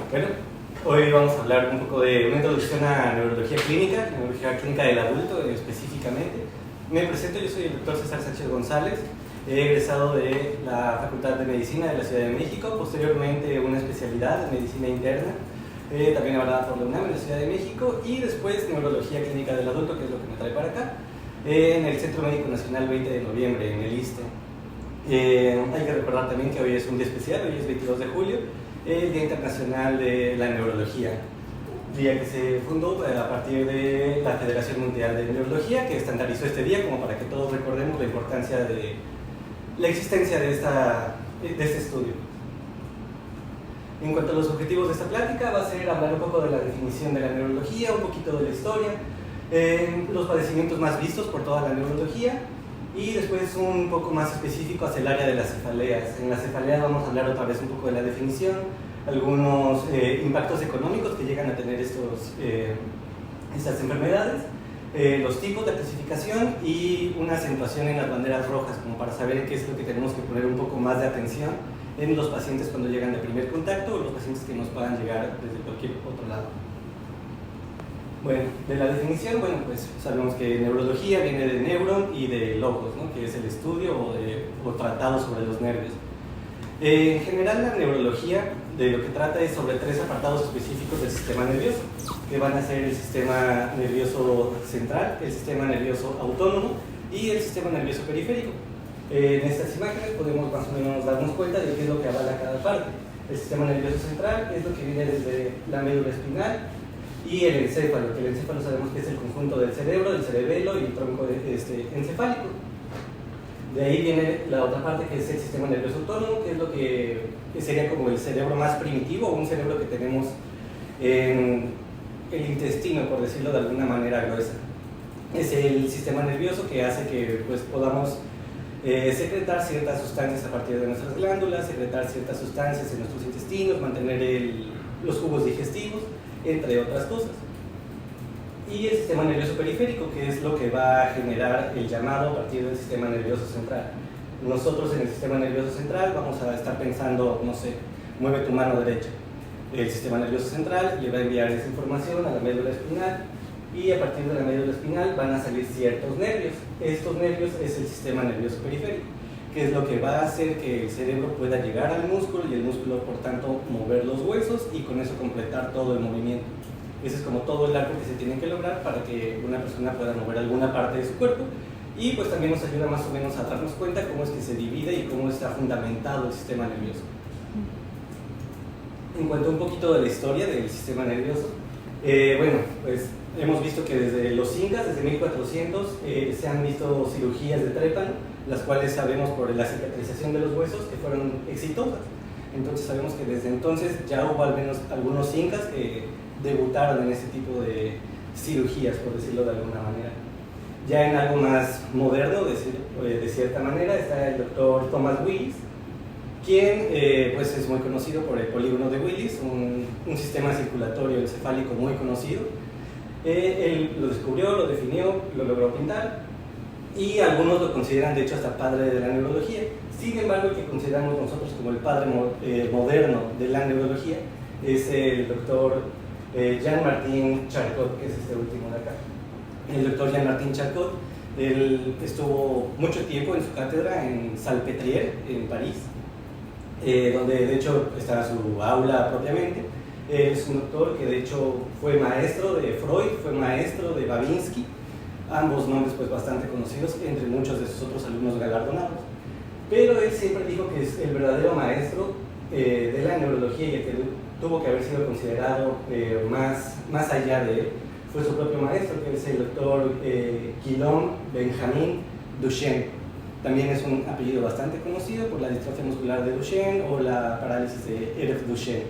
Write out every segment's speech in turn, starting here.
Bueno, hoy vamos a hablar un poco de una introducción a neurología clínica del adulto específicamente. Me presento, yo soy el doctor César Sánchez González, he egresado de la Facultad de Medicina de la Ciudad de México, posteriormente una especialidad en medicina interna, también avalada por la UNAM en la Ciudad de México, y después neurología clínica del adulto, que es lo que me trae para acá, en el Centro Médico Nacional 20 de noviembre, en el ISSSTE. Hay que recordar también que hoy es un día especial, hoy es 22 de julio, el Día Internacional de la Neurología, día que se fundó a partir de la Federación Mundial de Neurología, que estandarizó este día como para que todos recordemos la importancia de la existencia de este estudio. En cuanto a los objetivos de esta plática, va a ser hablar un poco de la definición de la neurología, un poquito de la historia, los padecimientos más vistos por toda la neurología, y después un poco más específico hacia el área de las cefaleas. En la cefalea vamos a hablar otra vez un poco de la definición, algunos impactos económicos que llegan a tener estas enfermedades, los tipos de clasificación y una acentuación en las banderas rojas, como para saber qué es lo que tenemos que poner un poco más de atención en los pacientes cuando llegan de primer contacto o los pacientes que nos puedan llegar desde cualquier otro lado. Bueno, de la definición, bueno, pues sabemos que neurología viene de neuron y de logos, ¿no? Que es el estudio o tratado sobre los nervios. En general, la neurología de lo que trata es sobre tres apartados específicos del sistema nervioso, que van a ser el sistema nervioso central, el sistema nervioso autónomo y el sistema nervioso periférico. En estas imágenes podemos más o menos darnos cuenta de qué es lo que avala cada parte. El sistema nervioso central es lo que viene desde la médula espinal y el encéfalo, que el encéfalo sabemos que es el conjunto del cerebro, del cerebelo y el tronco encefálico. De ahí viene la otra parte, que es el sistema nervioso autónomo, que es lo que sería como el cerebro más primitivo, o un cerebro que tenemos en el intestino, por decirlo de alguna manera gruesa. Es el sistema nervioso que hace que pues, podamos secretar ciertas sustancias a partir de nuestras glándulas, secretar ciertas sustancias en nuestros intestinos, mantener los jugos digestivos, entre otras cosas. Y el sistema nervioso periférico, que es lo que va a generar el llamado a partir del sistema nervioso central. Nosotros en el sistema nervioso central vamos a estar pensando, no sé, mueve tu mano derecha. El sistema nervioso central le va a enviar esa información a la médula espinal y a partir de la médula espinal van a salir ciertos nervios. Estos nervios es el sistema nervioso periférico, que es lo que va a hacer que el cerebro pueda llegar al músculo y el músculo, por tanto, mover los huesos y con eso completar todo el movimiento. Ese es como todo el arco que se tiene que lograr para que una persona pueda mover alguna parte de su cuerpo, y pues también nos ayuda más o menos a darnos cuenta cómo es que se divide y cómo está fundamentado el sistema nervioso. En cuanto a un poquito de la historia del sistema nervioso, bueno, pues hemos visto que desde los incas, desde 1400, se han visto cirugías de trépano, las cuales sabemos por la cicatrización de los huesos que fueron exitosas. Entonces sabemos que desde entonces ya hubo al menos algunos incas que debutaron en este tipo de cirugías, por decirlo de alguna manera. Ya en algo más moderno, de cierta manera, está el doctor Thomas Willis, quien pues es muy conocido por el polígono de Willis, un sistema circulatorio encefálico muy conocido. Él lo descubrió, lo definió, lo logró pintar, y algunos lo consideran de hecho hasta padre de la neurología. Sin embargo, el que consideramos nosotros como el padre moderno de la neurología es el doctor Jean-Martin Charcot, que es este último de acá. El doctor Jean-Martin Charcot, él estuvo mucho tiempo en su cátedra en Salpêtrière, en París, donde de hecho está su aula propiamente. Es un doctor que de hecho fue maestro de Freud, fue maestro de Babinski, ambos nombres pues bastante conocidos entre muchos de sus otros alumnos galardonados. Pero él siempre dijo que es el verdadero maestro de la neurología, y el que tuvo que haber sido considerado más allá de él fue su propio maestro, que es el doctor Guillaume Benjamin Duchenne. También es un apellido bastante conocido por la distrofia muscular de Duchenne o la parálisis de Ehlers-Duchenne.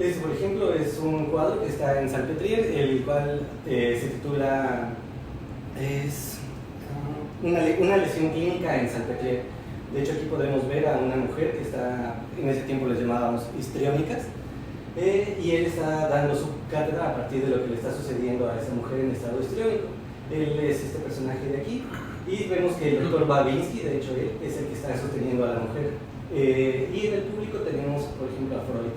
Este, por ejemplo, es un cuadro que está en Salpêtrière, el cual se titula una lesión clínica en Salpêtrière. De hecho, aquí podemos ver a una mujer que está, en ese tiempo les llamábamos histriónicas, y él está dando su cátedra a partir de lo que le está sucediendo a esa mujer en estado histriónico. Él es este personaje de aquí, y vemos que el doctor Babinski, de hecho él, es el que está sosteniendo a la mujer. Y en el público tenemos, por ejemplo, a Freud.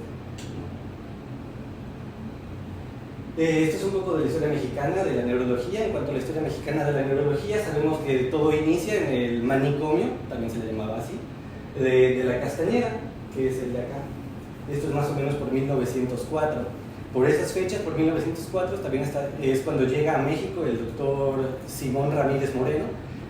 Esto es un poco de la historia mexicana de la neurología. En cuanto a la historia mexicana de la neurología, sabemos que todo inicia en el manicomio, también se le llamaba así, de la Castañeda, que es el de acá. Esto es más o menos por 1904. Por esas fechas, por 1904, también es cuando llega a México el doctor Simón Ramírez Moreno,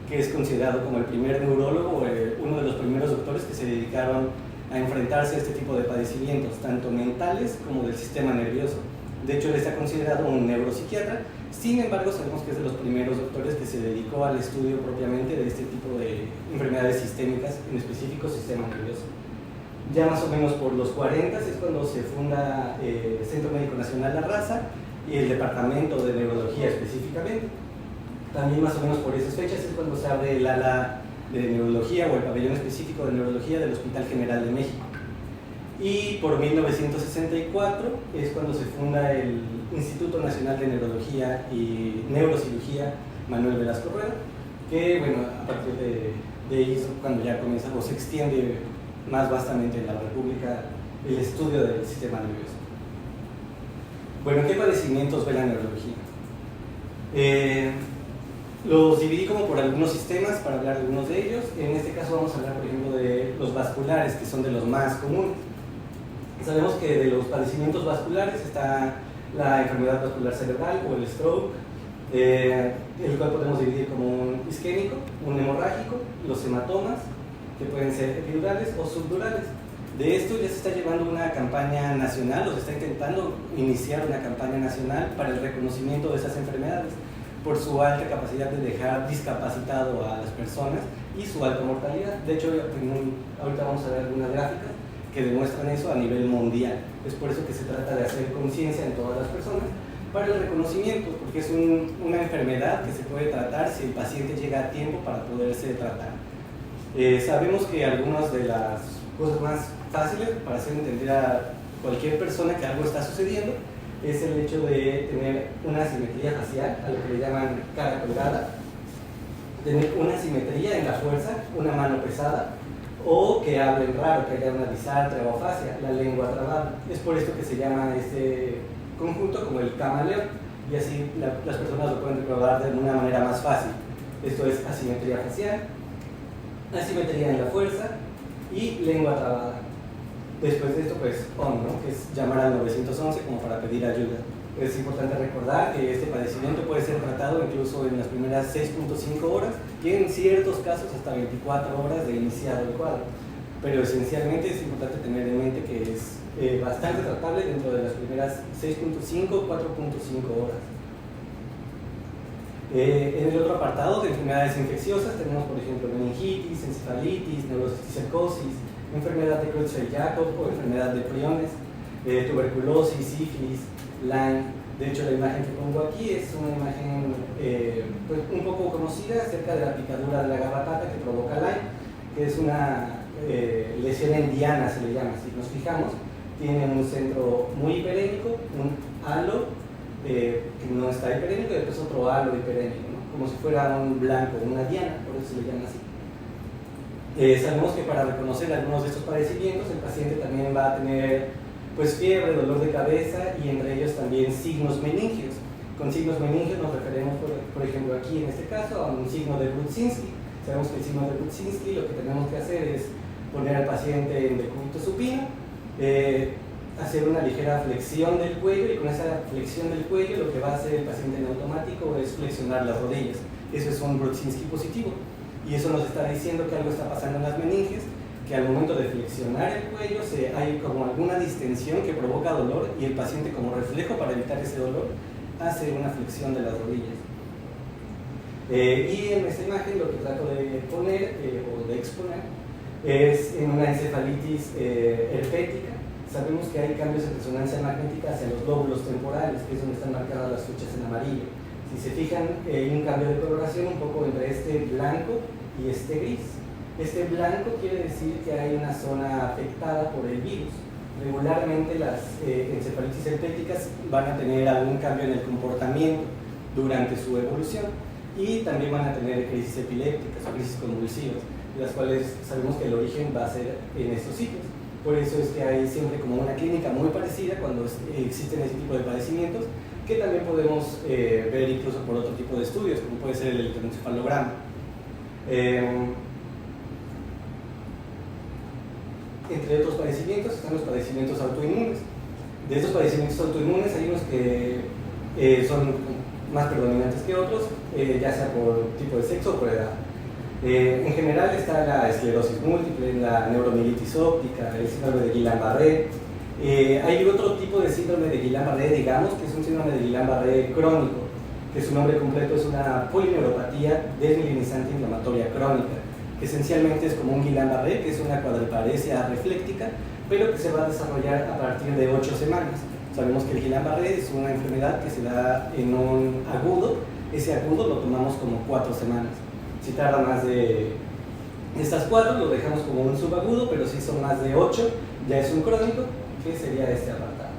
que es considerado como el primer neurólogo, uno de los primeros doctores que se dedicaron a enfrentarse a este tipo de padecimientos, tanto mentales como del sistema nervioso. De hecho, él está considerado un neuropsiquiatra. Sin embargo, sabemos que es de los primeros doctores que se dedicó al estudio propiamente de este tipo de enfermedades sistémicas, en específico sistema nervioso. Ya más o menos por los 40 es cuando se funda el Centro Médico Nacional La Raza y el Departamento de Neurología específicamente. También más o menos por esas fechas es cuando se abre el ala de neurología o el pabellón específico de neurología del Hospital General de México. Y por 1964 es cuando se funda el Instituto Nacional de Neurología y Neurocirugía Manuel Velasco Rueda, que bueno, a partir de ahí es cuando ya comienza o se extiende más vastamente en la República el estudio del sistema nervioso. Bueno, ¿qué padecimientos ve la neurología? Los dividí como por algunos sistemas para hablar de algunos de ellos. En este caso vamos a hablar, por ejemplo, de los vasculares, que son de los más comunes. Sabemos que de los padecimientos vasculares está la enfermedad vascular cerebral o el stroke, el cual podemos dividir como un isquémico, un hemorrágico, los hematomas, que pueden ser epidurales o subdurales. De esto ya se está llevando una campaña nacional, o se está intentando iniciar una campaña nacional para el reconocimiento de esas enfermedades, por su alta capacidad de dejar discapacitado a las personas y su alta mortalidad. De hecho, ahorita vamos a ver algunas gráficas que demuestran eso a nivel mundial. Es por eso que se trata de hacer conciencia en todas las personas para el reconocimiento, porque es una enfermedad que se puede tratar si el paciente llega a tiempo para poderse tratar. Sabemos que algunas de las cosas más fáciles para hacer entender a cualquier persona que algo está sucediendo es el hecho de tener una asimetría facial, a lo que le llaman cara colgada, tener una asimetría en la fuerza, una mano pesada, o que hablen raro, que haya una disartria o afasia, la lengua trabada. Es por esto que se llama este conjunto como el camaleón, y así las personas lo pueden recordar de una manera más fácil. Esto es asimetría facial, asimetría en la fuerza y lengua trabada. Después de esto, pues, ¿no? Que es llamar al 911 como para pedir ayuda. Es importante recordar que este padecimiento puede ser tratado incluso en las primeras 6.5 horas y en ciertos casos hasta 24 horas de iniciado el cuadro. Pero esencialmente es importante tener en mente que es bastante tratable dentro de las primeras 6.5, 4.5 horas. En el otro apartado de enfermedades infecciosas tenemos, por ejemplo, meningitis, encefalitis, neurocisticercosis, enfermedad de Creutzfeldt-Jakob o enfermedad de priones, tuberculosis, sífilis, Lyme. De hecho, la imagen que pongo aquí es una imagen pues, un poco conocida acerca de la picadura de la garrapata que provoca Lyme, que es una lesión en diana, se le llama. Si nos fijamos, tiene un centro muy hiperémico, un halo que no está hiperémico y después otro halo hiperémico, ¿no? Como si fuera un blanco, una diana, por eso se le llama así. Sabemos que para reconocer algunos de estos padecimientos el paciente también va a tener pues, fiebre, dolor de cabeza y entre ellos también signos meningios. Con signos meningios nos referimos, por ejemplo, aquí en este caso a un signo de Brudzinski. Sabemos que el signo de Brudzinski lo que tenemos que hacer es poner al paciente en decúbito supino, hacer una ligera flexión del cuello y con esa flexión del cuello lo que va a hacer el paciente en automático es flexionar las rodillas. Eso es un Brudzinski positivo. Y eso nos está diciendo que algo está pasando en las meninges, que al momento de flexionar el cuello hay como alguna distensión que provoca dolor y el paciente como reflejo para evitar ese dolor hace una flexión de las rodillas. Y en esta imagen lo que trato de poner o de exponer es en una encefalitis herpética. Sabemos que hay cambios en resonancia magnética hacia los lóbulos temporales, que es donde están marcadas las fechas en amarillo. Si se fijan, hay un cambio de coloración un poco entre este blanco y este gris. Este blanco quiere decir que hay una zona afectada por el virus. Regularmente las encefalitis herpéticas van a tener algún cambio en el comportamiento durante su evolución. y también van a tener crisis epilépticas o crisis convulsivas, de las cuales sabemos que el origen va a ser en estos sitios. Por eso es que hay siempre como una clínica muy parecida cuando existen este tipo de padecimientos, que también podemos ver incluso por otro tipo de estudios, como puede ser el electroencefalograma. Entre otros padecimientos están los padecimientos autoinmunes. De estos padecimientos autoinmunes hay unos que son más predominantes que otros, ya sea por tipo de sexo o por edad. En general está la esclerosis múltiple, la neuromielitis óptica, el síndrome de Guillain-Barré. Hay otro tipo de síndrome de Guillain-Barré, digamos, que es un síndrome de Guillain-Barré crónico, que su nombre completo es una polineuropatía desmielinizante inflamatoria crónica, que esencialmente es como un Guillain-Barré, que es una cuadriparesia refléctica, pero que se va a desarrollar a partir de 8 semanas. Sabemos que el Guillain-Barré es una enfermedad que se da en un agudo, ese agudo lo tomamos como 4 semanas. Si tarda más de estas 4, lo dejamos como un subagudo, pero si son más de 8, ya es un crónico, que sería este apartado.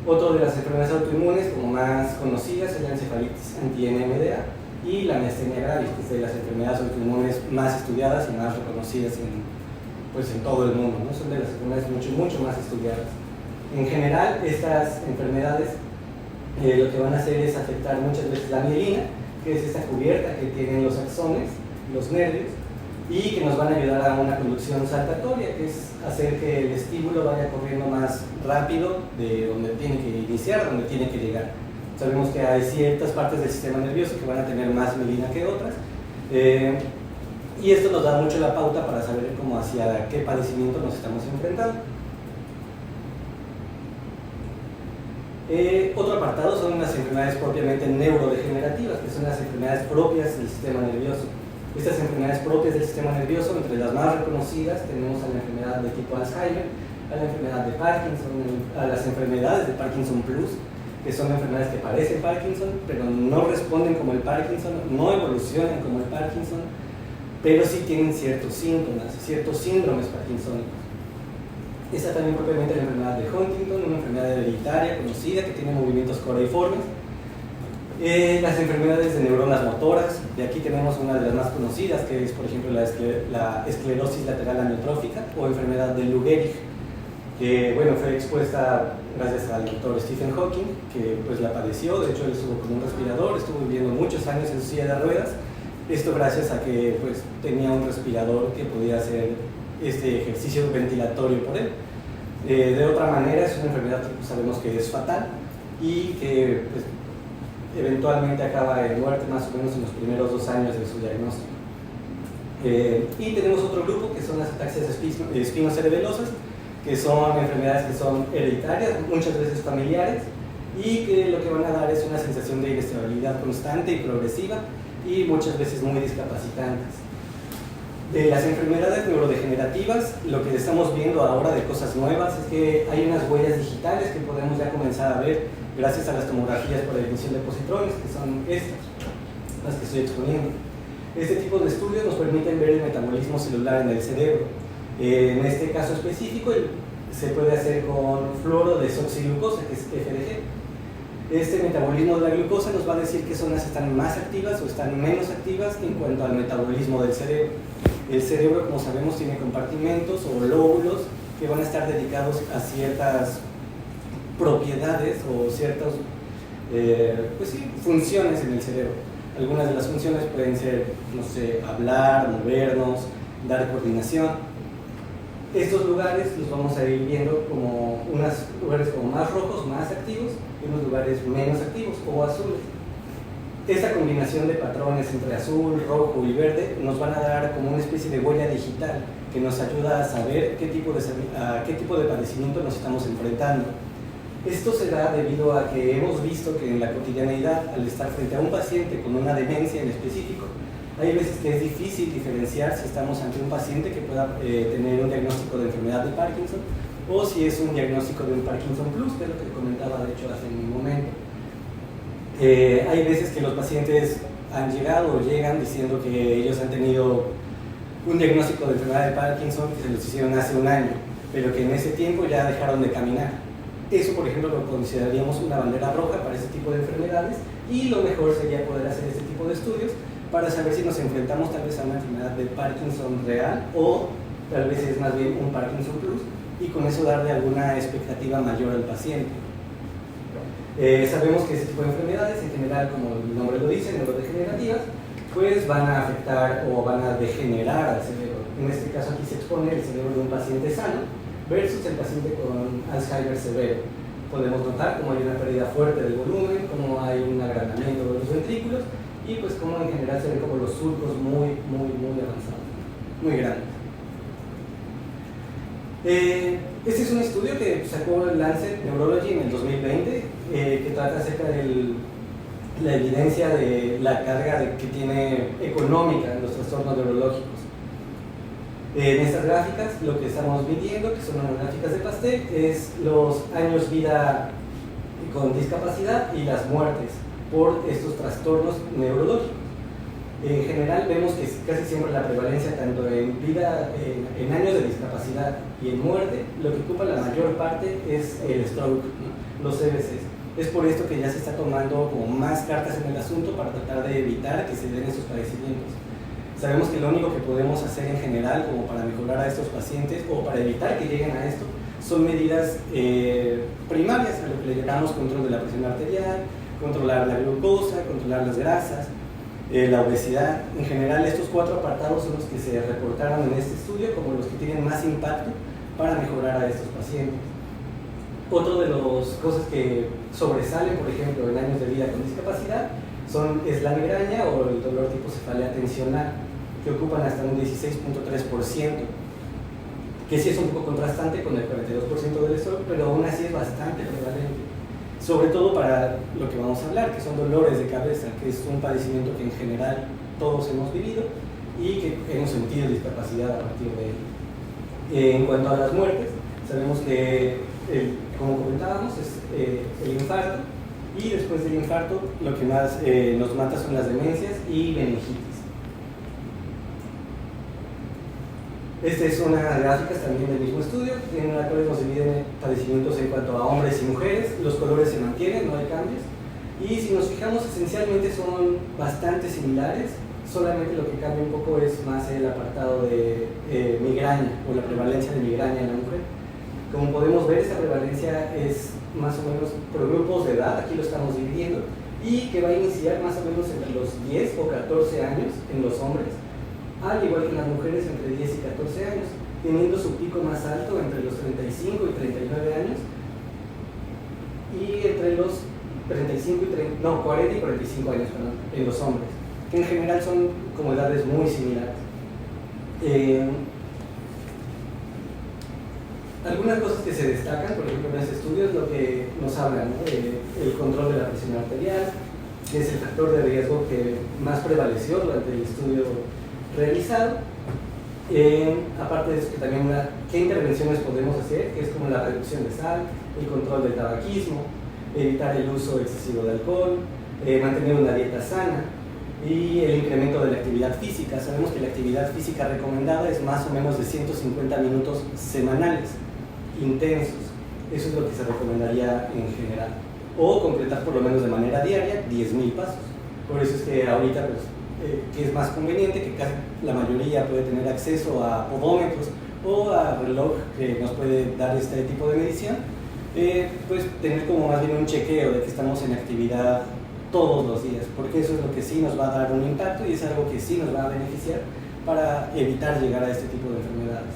Otro de las enfermedades autoinmunes, como más conocidas, es la encefalitis anti-NMDA y la miastenia gravis, que es de las enfermedades autoinmunes más estudiadas y más reconocidas en todo el mundo, ¿no? Son de las enfermedades mucho más estudiadas. En general, estas enfermedades lo que van a hacer es afectar muchas veces la mielina, que es esta cubierta que tienen los axones, los nervios, y que nos van a ayudar a una conducción saltatoria, que es hacer que el estímulo vaya corriendo más rápido de donde tiene que iniciar, donde tiene que llegar. Sabemos que hay ciertas partes del sistema nervioso que van a tener más mielina que otras, y esto nos da mucho la pauta para saber cómo hacia qué padecimiento nos estamos enfrentando. Otro apartado son las enfermedades propiamente neurodegenerativas, que son las enfermedades propias del sistema nervioso. Estas enfermedades propias del sistema nervioso, entre las más reconocidas, tenemos a la enfermedad de tipo Alzheimer, a la enfermedad de Parkinson, a las enfermedades de Parkinson Plus, que son enfermedades que parecen Parkinson, pero no responden como el Parkinson, no evolucionan como el Parkinson, pero sí tienen ciertos síntomas, ciertos síndromes parkinsónicos. Está también propiamente la enfermedad de Huntington, una enfermedad hereditaria conocida que tiene movimientos coreiformes. Las enfermedades de neuronas motoras, de aquí tenemos una de las más conocidas, que es por ejemplo la esclerosis lateral amiotrófica o enfermedad de Lou Gehrig, que bueno, fue expuesta gracias al doctor Stephen Hawking, que pues la padeció. De hecho él estuvo con un respirador, estuvo viviendo muchos años en su silla de ruedas, esto gracias a que pues tenía un respirador que podía hacer este ejercicio ventilatorio por él. De otra manera es una enfermedad que pues, sabemos que es fatal y que pues, eventualmente acaba en muerte más o menos en los primeros 2 años de su diagnóstico. Y tenemos otro grupo que son las ataxias espinocerebelosas, que son enfermedades que son hereditarias, muchas veces familiares, y que lo que van a dar es una sensación de inestabilidad constante y progresiva y muchas veces muy discapacitantes. De las enfermedades neurodegenerativas, lo que estamos viendo ahora de cosas nuevas es que hay unas huellas digitales que podemos ya comenzar a ver gracias a las tomografías por emisión de positrones, que son estas, las que estoy exponiendo. Este tipo de estudios nos permiten ver el metabolismo celular en el cerebro. En este caso específico se puede hacer con fluoro desoxiglucosa, que es FDG. Este metabolismo de la glucosa nos va a decir qué zonas están más activas o están menos activas en cuanto al metabolismo del cerebro. El cerebro, como sabemos, tiene compartimentos o lóbulos que van a estar dedicados a ciertas propiedades o ciertas funciones en el cerebro. Algunas de las funciones pueden ser, no sé, hablar, movernos, dar coordinación. Estos lugares los vamos a ir viendo como unos lugares como más rojos, más activos, y unos lugares menos activos o azules. Esta combinación de patrones entre azul, rojo y verde nos van a dar como una especie de huella digital que nos ayuda a saber a qué tipo de padecimiento nos estamos enfrentando. Esto se da debido a que hemos visto que en la cotidianeidad, al estar frente a un paciente con una demencia en específico, hay veces que es difícil diferenciar si estamos ante un paciente que pueda tener un diagnóstico de enfermedad de Parkinson o si es un diagnóstico de un Parkinson Plus, que es lo que comentaba de hecho hace un momento. Hay veces que los pacientes han llegado o llegan diciendo que ellos han tenido un diagnóstico de enfermedad de Parkinson que se los hicieron hace un año, pero que en ese tiempo ya dejaron de caminar. Eso, por ejemplo, lo consideraríamos una bandera roja para ese tipo de enfermedades y lo mejor sería poder hacer este tipo de estudios para saber si nos enfrentamos tal vez a una enfermedad de Parkinson real o tal vez es más bien un Parkinson Plus, y con eso darle alguna expectativa mayor al paciente. Sabemos que este tipo de enfermedades, en general, como el nombre lo dice, neurodegenerativas, pues van a afectar o van a degenerar al cerebro. En este caso aquí se expone el cerebro de un paciente sano versus el paciente con Alzheimer severo. Podemos notar cómo hay una pérdida fuerte del volumen, cómo hay un agrandamiento de los ventrículos y pues cómo en general se ven como los surcos muy avanzados, muy grandes. Este es un estudio que sacó el Lancet Neurology en el 2020, que trata acerca de la evidencia de la carga que tiene económica en los trastornos neurológicos. En estas gráficas lo que estamos midiendo, que son unas gráficas de pastel, es los años vida con discapacidad y las muertes por estos trastornos neurológicos. En general vemos que casi siempre la prevalencia tanto en vida, en años de discapacidad y en muerte, lo que ocupa la mayor parte es el stroke, ¿no? Los CVCs. Es por esto que ya se está tomando como más cartas en el asunto para tratar de evitar que se den esos padecimientos. Sabemos que lo único que podemos hacer en general como para mejorar a estos pacientes o para evitar que lleguen a esto son medidas primarias, a lo que le llamamos control de la presión arterial, controlar la glucosa, controlar las grasas, la obesidad. En general estos 4 apartados son los que se reportaron en este estudio como los que tienen más impacto para mejorar a estos pacientes. Otro de las cosas que sobresalen, por ejemplo, en años de vida con discapacidad es la migraña o el dolor tipo cefalea tensional, que ocupan hasta un 16.3%, que sí es un poco contrastante con el 42% del stroke, pero aún así es bastante prevalente, sobre todo para lo que vamos a hablar, que son dolores de cabeza, que es un padecimiento que en general todos hemos vivido y que hemos sentido discapacidad a partir de él. En cuanto a las muertes, sabemos que, como comentábamos, es el infarto, y después del infarto lo que más nos mata son las demencias y meningitis. Esta es una gráfica también del mismo estudio, en la cual nos dividen padecimientos en cuanto a hombres y mujeres. Los colores se mantienen, no hay cambios, y si nos fijamos esencialmente son bastante similares, solamente lo que cambia un poco es más el apartado de migraña o la prevalencia de migraña en la mujer. Como podemos ver, esta prevalencia es más o menos por grupos de edad, aquí lo estamos dividiendo, y que va a iniciar más o menos entre los 10 o 14 años en los hombres, al igual que en las mujeres entre 10 y 14 años, teniendo su pico más alto entre los 35 y 39 años, y entre los 40 y 45 años, perdón, en los hombres, que en general son como edades muy similares. Algunas cosas que se destacan, por ejemplo, en este estudio es lo que nos hablan, ¿no? El control de la presión arterial, que es el factor de riesgo que más prevaleció durante el estudio realizado. Aparte de eso, que también qué intervenciones podemos hacer, que es como la reducción de sal, el control del tabaquismo, evitar el uso excesivo de alcohol, mantener una dieta sana y el incremento de la actividad física. Sabemos que la actividad física recomendada es más o menos de 150 minutos semanales, intensos. Eso es lo que se recomendaría en general. O completar por lo menos de manera diaria 10.000 pasos. Por eso es que ahorita pues, que es más conveniente, que casi la mayoría puede tener acceso a podómetros o a reloj que nos puede dar este tipo de medición, pues tener como más bien un chequeo de que estamos en actividad todos los días, porque eso es lo que sí nos va a dar un impacto y es algo que sí nos va a beneficiar para evitar llegar a este tipo de enfermedades.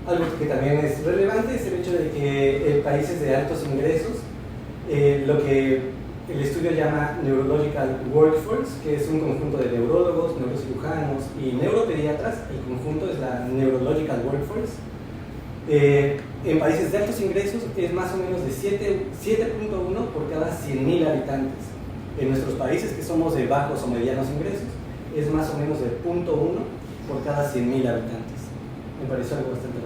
Algo que también es relevante es el hecho de que en países de altos ingresos, lo que el estudio llama Neurological Workforce, que es un conjunto de neurólogos, neurocirujanos y neuropediatras, el conjunto es la Neurological Workforce. En países de altos ingresos es más o menos de 7.1 por cada 100.000 habitantes. En nuestros países, que somos de bajos o medianos ingresos, es más o menos de 0.1 por cada 100.000 habitantes. Me parece algo bastante